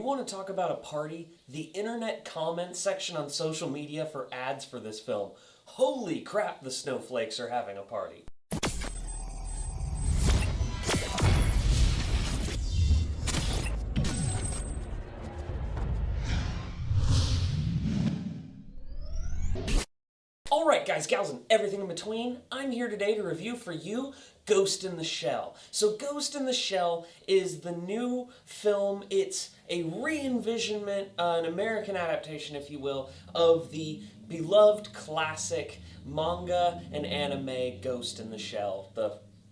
want to talk about a party? The internet comment section on social media for ads for this film. Holy crap, the snowflakes are having a party. Alright guys, gals, and everything in between, I'm here today to review for you Ghost in the Shell. So Ghost in the Shell is the new film. It's a re-envisionment, an American adaptation, if you will, of the beloved classic manga and anime Ghost in the Shell,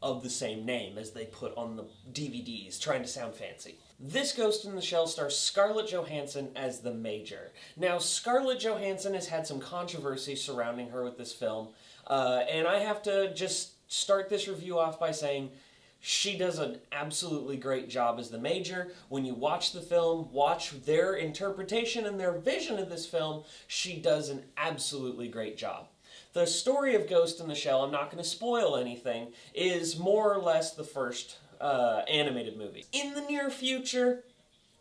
of the same name as they put on the DVDs, trying to sound fancy. This Ghost in the Shell stars Scarlett Johansson as the Major. Now, Scarlett Johansson has had some controversy surrounding her with this film, and I have to just start this review off by saying she does an absolutely great job as the Major. When you watch the film, watch their interpretation and their vision of this film, she does an absolutely great job. The story of Ghost in the Shell, I'm not going to spoil anything, is more or less the first animated movie. In the near future,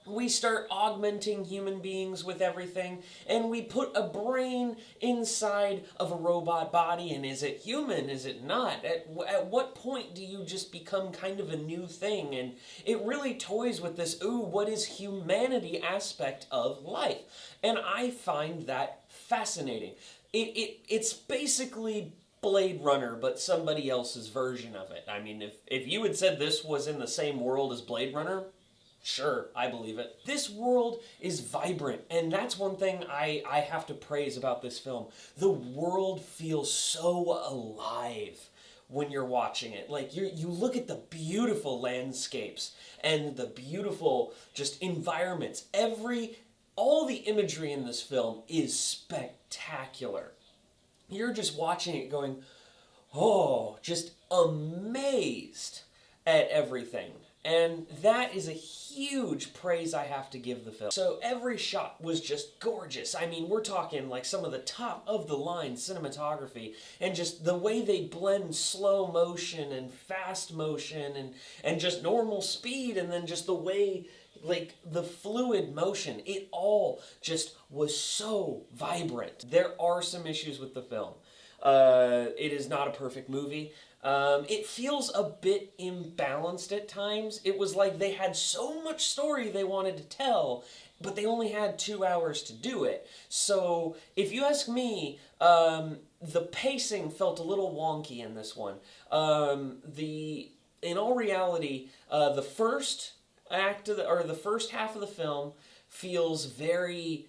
we start augmenting human beings with everything, and we put a brain inside of a robot body, and is it human, is it not? At what point do you just become kind of a new thing? And it really toys with this, ooh, what is humanity aspect of life? And I find that fascinating. It's basically Blade Runner, but somebody else's version of it. I mean, if you had said this was in the same world as Blade Runner, sure, I believe it. This world is vibrant, and that's one thing I have to praise about this film. The world feels so alive when you're watching it. Like, you look at the beautiful landscapes and the beautiful just environments. All the imagery in this film is spectacular. You're just watching it going, oh, just amazed at everything. And that is a huge praise I have to give the film. So every shot was just gorgeous. I mean, we're talking like some of the top of the line cinematography, and just the way they blend slow motion and fast motion and just normal speed, and then just the way, like, the fluid motion, it all just was so vibrant. There are some issues with the film. It is not a perfect movie. It feels a bit imbalanced at times. It was like they had so much story they wanted to tell, but they only had 2 hours to do it. So, if you ask me, the pacing felt a little wonky in this one. In all reality, the first act of the first half of the film feels very,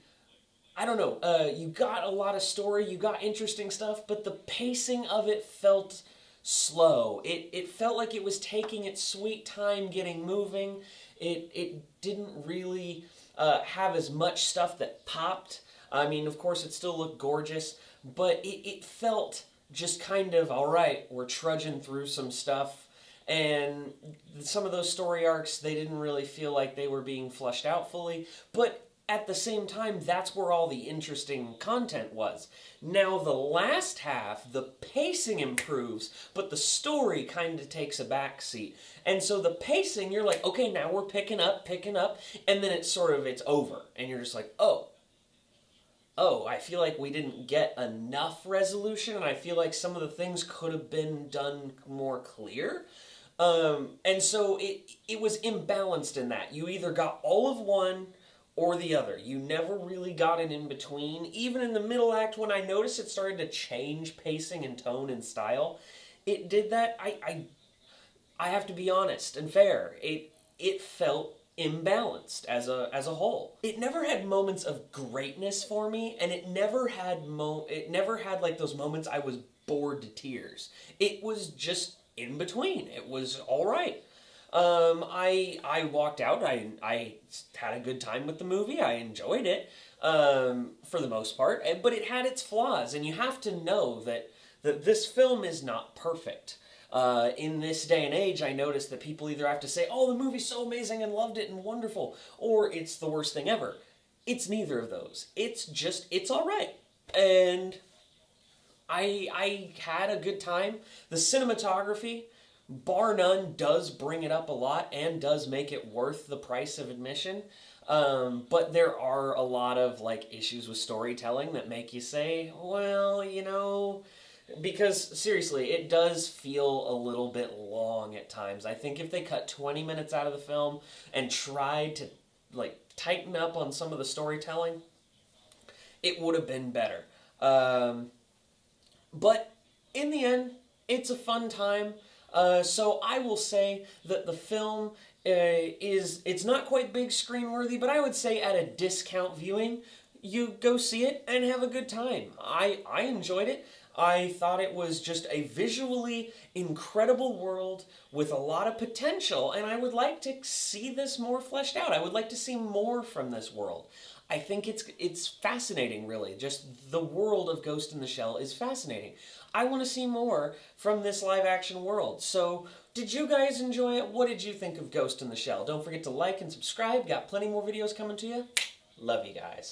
I don't know, you got a lot of story, you got interesting stuff, but the pacing of it felt slow. It felt like it was taking its sweet time getting moving. It didn't really have as much stuff that popped. I mean, of course, it still looked gorgeous, but it felt just kind of, all right, we're trudging through some stuff. And some of those story arcs, they didn't really feel like they were being fleshed out fully. But at the same time, that's where all the interesting content was. Now, the last half, the pacing improves, but the story kind of takes a backseat. And so the pacing, you're like, okay, now we're picking up, and then it's over. And you're just like, oh, I feel like we didn't get enough resolution, and I feel like some of the things could have been done more clear. And so it was imbalanced in that. You either got all of one or the other. You never really got an in-between. Even in the middle act, when I noticed it started to change pacing and tone and style, it did that. I have to be honest and fair. It felt imbalanced as a whole. It never had moments of greatness for me, and it never had like those moments I was bored to tears. It was just in between. It was all right. I walked out. I had a good time with the movie. I enjoyed it for the most part, but it had its flaws, and you have to know that this film is not perfect. In this day and age, I noticed that people either have to say, oh, the movie's so amazing and loved it and wonderful, or it's the worst thing ever. It's neither of those. It's all right. And I had a good time. The cinematography, bar none, does bring it up a lot and does make it worth the price of admission. But there are a lot of like issues with storytelling that make you say, well, because seriously, it does feel a little bit long at times. I think if they cut 20 minutes out of the film and tried to like tighten up on some of the storytelling, it would have been better. But in the end, it's a fun time. So I will say that the film it's not quite big screen worthy, but I would say at a discount viewing, you go see it and have a good time. I enjoyed it. I thought it was just a visually incredible world with a lot of potential, and I would like to see this more fleshed out. I would like to see more from this world. I think it's fascinating, really. Just the world of Ghost in the Shell is fascinating. I want to see more from this live action world. So, did you guys enjoy it? What did you think of Ghost in the Shell? Don't forget to like and subscribe. Got plenty more videos coming to you. Love you guys.